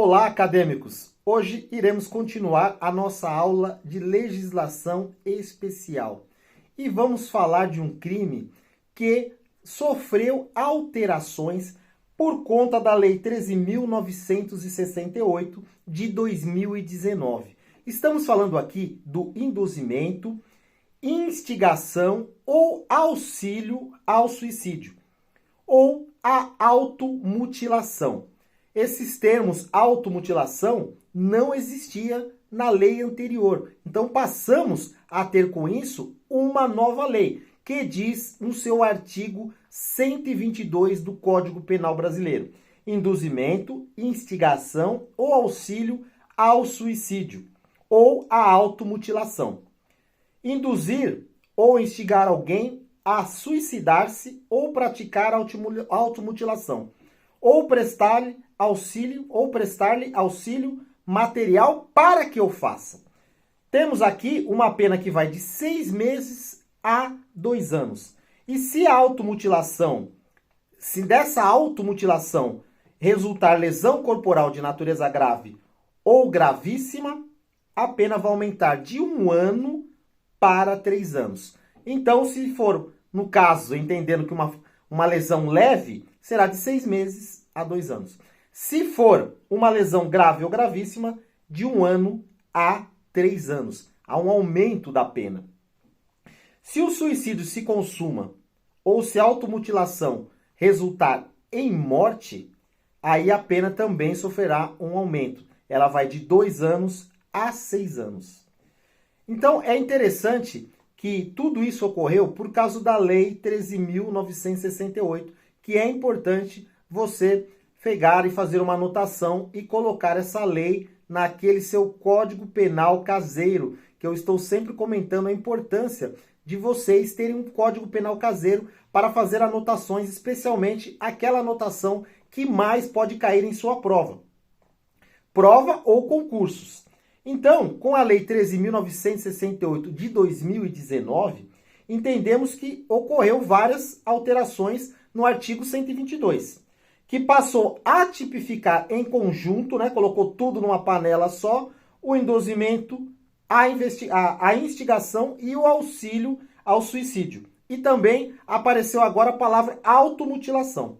Olá, acadêmicos! Hoje iremos continuar a nossa aula de legislação especial e vamos falar de um crime que sofreu alterações por conta da Lei 13.968 de 2019. Estamos falando aqui do induzimento, instigação ou auxílio ao suicídio, ou a automutilação. Esses termos automutilação não existia na lei anterior. Então passamos a ter com isso uma nova lei, que diz no seu artigo 122 do Código Penal Brasileiro: induzimento, instigação ou auxílio ao suicídio ou à automutilação. Induzir ou instigar alguém a suicidar-se ou praticar automutilação, ou prestar-lhe auxílio material para que o faça. Temos aqui uma pena que vai de 6 meses a 2 anos. E se dessa automutilação resultar lesão corporal de natureza grave ou gravíssima, a pena vai aumentar de 1 ano para 3 anos. Então, se for, no caso, entendendo que uma lesão leve, será de 6 meses a 2 anos. Se for uma lesão grave ou gravíssima, de 1 ano a 3 anos. Há um aumento da pena. Se o suicídio se consuma ou se a automutilação resultar em morte, aí a pena também sofrerá um aumento. Ela vai de 2 anos a 6 anos. Então, é interessante que tudo isso ocorreu por causa da Lei 13.968, que é importante você pegar e fazer uma anotação e colocar essa lei naquele seu Código Penal caseiro, que eu estou sempre comentando a importância de vocês terem um Código Penal caseiro para fazer anotações, especialmente aquela anotação que mais pode cair em sua prova. Prova ou concursos. Então, com a Lei 13.968 de 2019, entendemos que ocorreu várias alterações no artigo 122, que passou a tipificar em conjunto, colocou tudo numa panela só, o induzimento, a instigação e o auxílio ao suicídio. E também apareceu agora a palavra automutilação.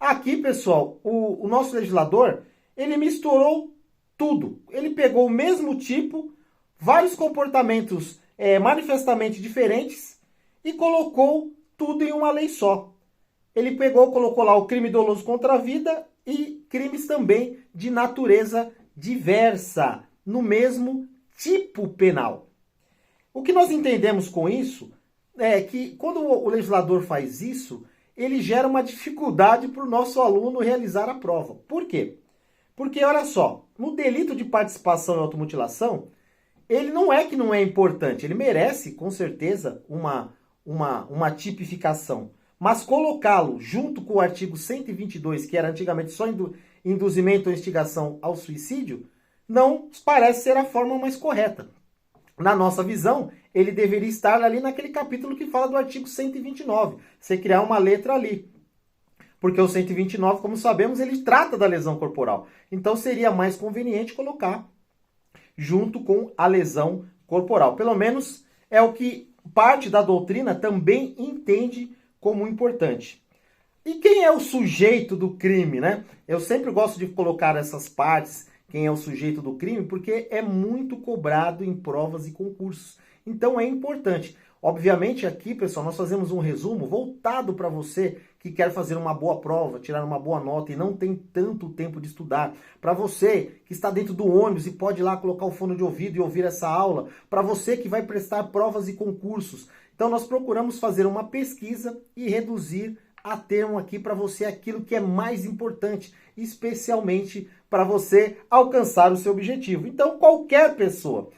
Aqui, pessoal, o nosso legislador, ele misturou tudo. Ele pegou o mesmo tipo, vários comportamentos manifestamente diferentes e colocou tudo em uma lei só. Ele colocou lá o crime doloso contra a vida e crimes também de natureza diversa, no mesmo tipo penal. O que nós entendemos com isso é que quando o legislador faz isso, ele gera uma dificuldade para o nosso aluno realizar a prova. Por quê? Porque, olha só, no delito de participação em automutilação, ele não é que não é importante, ele merece, com certeza, uma tipificação. Mas colocá-lo junto com o artigo 122, que era antigamente só induzimento ou instigação ao suicídio, não parece ser a forma mais correta. Na nossa visão, ele deveria estar ali naquele capítulo que fala do artigo 129. Você criar uma letra ali. Porque o 129, como sabemos, ele trata da lesão corporal. Então seria mais conveniente colocar junto com a lesão corporal. Pelo menos é o que parte da doutrina também entende como importante. E quem é o sujeito do crime, Eu sempre gosto de colocar essas partes, quem é o sujeito do crime, porque é muito cobrado em provas e concursos. Então é importante. Obviamente aqui, pessoal, nós fazemos um resumo voltado para você que quer fazer uma boa prova, tirar uma boa nota e não tem tanto tempo de estudar. Para você que está dentro do ônibus e pode ir lá colocar o fone de ouvido e ouvir essa aula. Para você que vai prestar provas e concursos. Então nós procuramos fazer uma pesquisa e reduzir a termo aqui para você aquilo que é mais importante, especialmente para você alcançar o seu objetivo. Então qualquer pessoa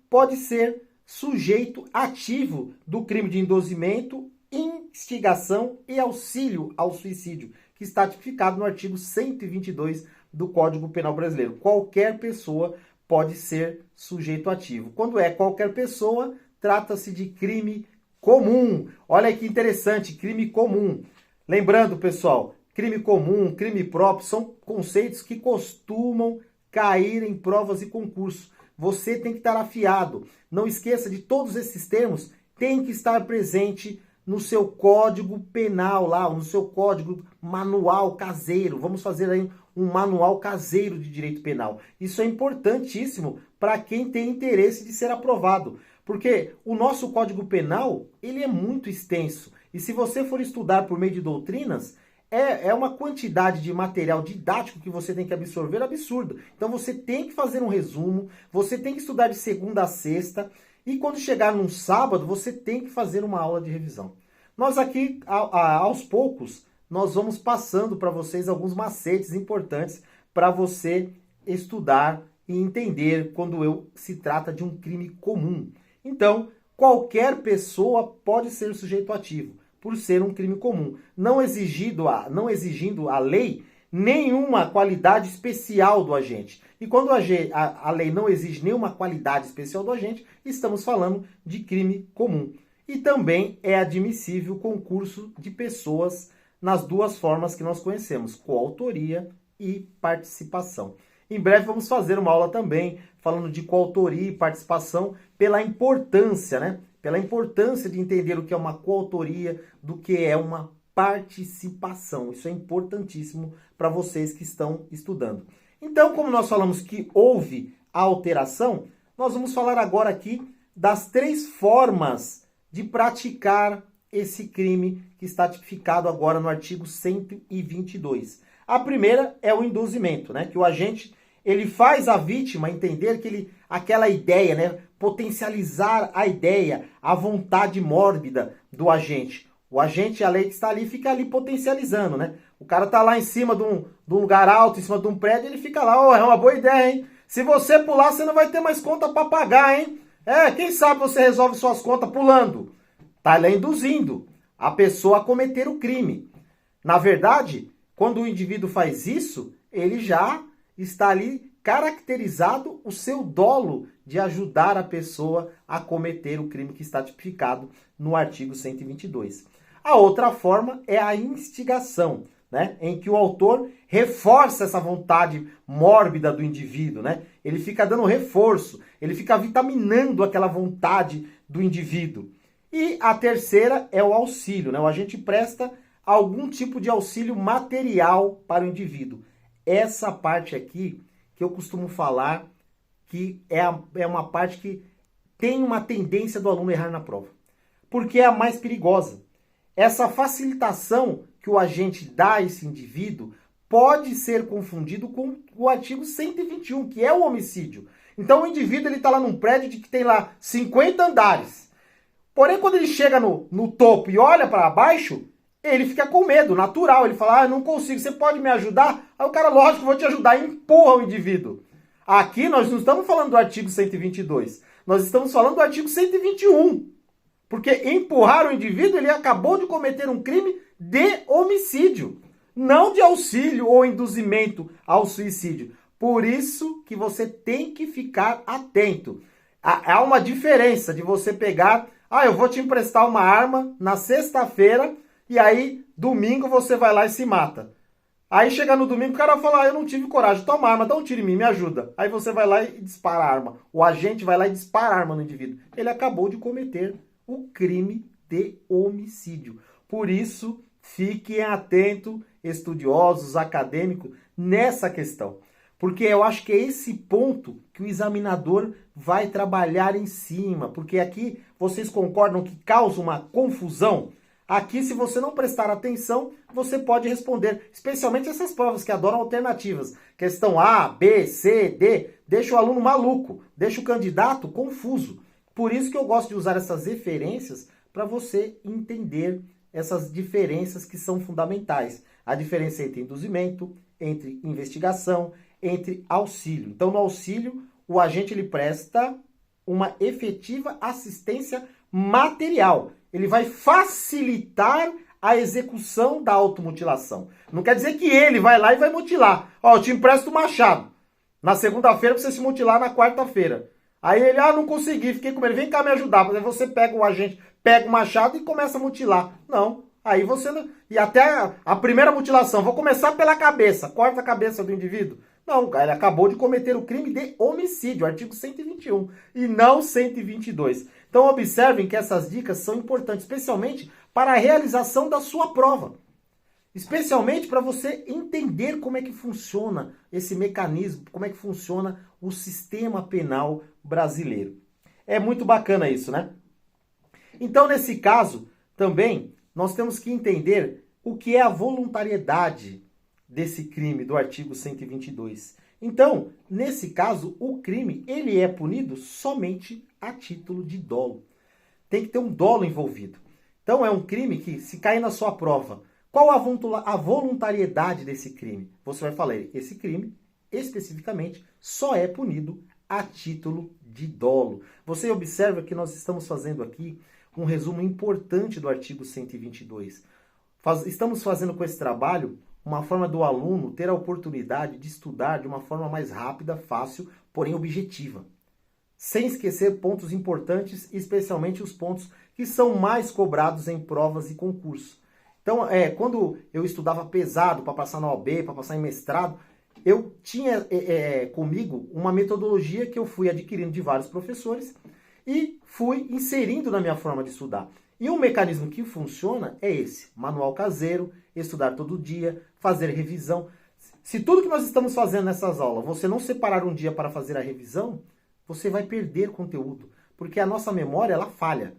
pode ser sujeito ativo do crime de induzimento, instigação e auxílio ao suicídio, que está tipificado no artigo 122 do Código Penal Brasileiro. Qualquer pessoa pode ser sujeito ativo. Quando é qualquer pessoa, trata-se de crime comum. Olha que interessante, crime comum. Lembrando, pessoal, crime comum, crime próprio, são conceitos que costumam cair em provas e concursos. Você tem que estar afiado. Não esqueça de todos esses termos, tem que estar presente no seu código penal lá, no seu código manual caseiro. Vamos fazer aí um manual caseiro de direito penal. Isso é importantíssimo para quem tem interesse de ser aprovado, porque o nosso código penal, ele é muito extenso. E se você for estudar por meio de doutrinas, é uma quantidade de material didático que você tem que absorver absurdo. Então você tem que fazer um resumo, você tem que estudar de segunda a sexta, e quando chegar num sábado, você tem que fazer uma aula de revisão. Nós aqui, aos poucos, nós vamos passando para vocês alguns macetes importantes para você estudar e entender quando se trata de um crime comum. Então, qualquer pessoa pode ser sujeito ativo, por ser um crime comum, não exigindo a lei nenhuma qualidade especial do agente. E quando a lei não exige nenhuma qualidade especial do agente, estamos falando de crime comum. E também é admissível o concurso de pessoas nas duas formas que nós conhecemos, coautoria e participação. Em breve vamos fazer uma aula também falando de coautoria e participação pela importância, né? Pela importância de entender o que é uma coautoria, do que é uma participação. Isso é importantíssimo para vocês que estão estudando. Então, como nós falamos que houve a alteração, nós vamos falar agora aqui das 3 formas de praticar esse crime que está tipificado agora no artigo 122. A primeira é o induzimento, né? Que o agente ele faz a vítima entender que aquela ideia, né? Potencializar a ideia, a vontade mórbida do agente. O agente, a lei que está ali, fica ali potencializando, né? O cara tá lá em cima de um lugar alto, em cima de um prédio, ele fica lá, é uma boa ideia, hein? Se você pular, você não vai ter mais conta para pagar, hein? Quem sabe você resolve suas contas pulando. Tá lá induzindo a pessoa a cometer o crime. Na verdade, quando o indivíduo faz isso, ele já está ali caracterizado o seu dolo de ajudar a pessoa a cometer o crime que está tipificado no artigo 122. A outra forma é a instigação, né? Em que o autor reforça essa vontade mórbida do indivíduo, né? Ele fica dando reforço, ele fica vitaminando aquela vontade do indivíduo. E a terceira é o auxílio, né? O agente presta algum tipo de auxílio material para o indivíduo. Essa parte aqui que eu costumo falar que é uma parte que tem uma tendência do aluno errar na prova, porque é a mais perigosa. Essa facilitação que o agente dá a esse indivíduo pode ser confundido com o artigo 121, que é o homicídio. Então o indivíduo está lá num prédio que tem lá 50 andares. Porém, quando ele chega no topo e olha para baixo, ele fica com medo, natural. Ele fala, eu não consigo, você pode me ajudar? Aí o cara, lógico, vou te ajudar, e empurra o indivíduo. Aqui nós não estamos falando do artigo 122, nós estamos falando do artigo 121. Porque empurrar o indivíduo, ele acabou de cometer um crime de homicídio, não de auxílio ou induzimento ao suicídio. Por isso que você tem que ficar atento. Há uma diferença de você pegar, eu vou te emprestar uma arma na sexta-feira, e aí domingo você vai lá e se mata. Aí chega no domingo, o cara fala, eu não tive coragem, toma a arma, dá um tiro em mim, me ajuda. Aí você vai lá e dispara a arma. O agente vai lá e dispara a arma no indivíduo. Ele acabou de cometer o crime de homicídio. Por isso, fiquem atentos, estudiosos, acadêmicos, nessa questão. Porque eu acho que é esse ponto que o examinador vai trabalhar em cima. Porque aqui vocês concordam que causa uma confusão? Aqui, se você não prestar atenção, você pode responder, especialmente essas provas que adoram alternativas. Questão A, B, C, D, deixa o aluno maluco, deixa o candidato confuso. Por isso que eu gosto de usar essas referências para você entender essas diferenças que são fundamentais. A diferença entre induzimento, entre investigação, entre auxílio. Então, no auxílio, o agente ele presta uma efetiva assistência material. Ele vai facilitar a execução da automutilação. Não quer dizer que ele vai lá e vai mutilar. Eu te empresto o machado. Na segunda-feira, pra você se mutilar na quarta-feira. Aí ele, não consegui, fiquei com ele, vem cá me ajudar. Aí você pega o agente, pega o machado e começa a mutilar. Não, Aí você não... E até a primeira mutilação, vou começar pela cabeça, corta a cabeça do indivíduo. Não, ele acabou de cometer o crime de homicídio, artigo 121, e não 122. Então observem que essas dicas são importantes, especialmente para a realização da sua prova. Especialmente para você entender como é que funciona esse mecanismo, como é que funciona o sistema penal brasileiro. É muito bacana isso, né? Então, nesse caso, também, nós temos que entender o que é a voluntariedade desse crime do artigo 122. Então, nesse caso, o crime ele é punido somente a título de dolo. Tem que ter um dolo envolvido. Então, é um crime que, se cair na sua prova, qual a voluntariedade desse crime? Você vai falar, esse crime, especificamente, só é punido a título de dolo. Você observa que nós estamos fazendo aqui um resumo importante do artigo 122. Estamos fazendo com esse trabalho uma forma do aluno ter a oportunidade de estudar de uma forma mais rápida, fácil, porém objetiva. Sem esquecer pontos importantes, especialmente os pontos que são mais cobrados em provas e concursos. Então, quando eu estudava pesado para passar na OAB, para passar em mestrado, eu tinha comigo uma metodologia que eu fui adquirindo de vários professores e fui inserindo na minha forma de estudar. E um mecanismo que funciona é esse, manual caseiro, estudar todo dia, fazer revisão. Se tudo que nós estamos fazendo nessas aulas, você não separar um dia para fazer a revisão, você vai perder conteúdo, porque a nossa memória, ela falha.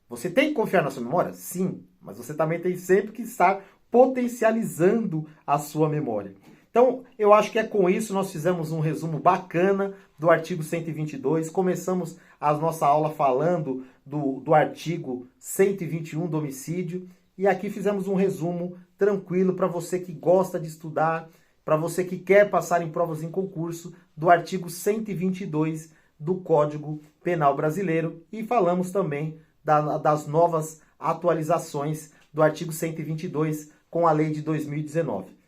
Você tem que confiar na sua memória? Sim, mas você também tem sempre que estar potencializando a sua memória. Então, eu acho que é com isso nós fizemos um resumo bacana do artigo 122. Começamos a nossa aula falando do artigo 121 do homicídio. E aqui fizemos um resumo tranquilo para você que gosta de estudar, para você que quer passar em provas em concurso, do artigo 122 do Código Penal Brasileiro. E falamos também das novas atualizações do artigo 122 com a lei de 2019.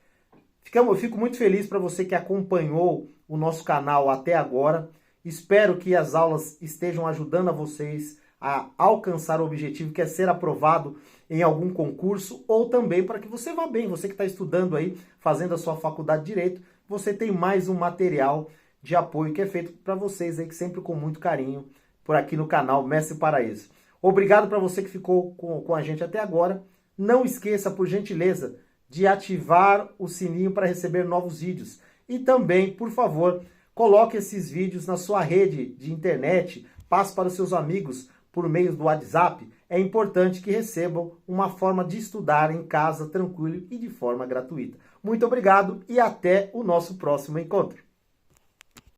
Eu fico muito feliz para você que acompanhou o nosso canal até agora. Espero que as aulas estejam ajudando a vocês a alcançar o objetivo, que é ser aprovado em algum concurso, ou também para que você vá bem. Você que está estudando aí, fazendo a sua faculdade de Direito, você tem mais um material de apoio que é feito para vocês aí, que sempre com muito carinho, por aqui no canal Mestre Paraíso. Obrigado para você que ficou com a gente até agora. Não esqueça, por gentileza, de ativar o sininho para receber novos vídeos. E também, por favor, coloque esses vídeos na sua rede de internet, passe para os seus amigos por meio do WhatsApp. É importante que recebam uma forma de estudar em casa, tranquilo e de forma gratuita. Muito obrigado e até o nosso próximo encontro.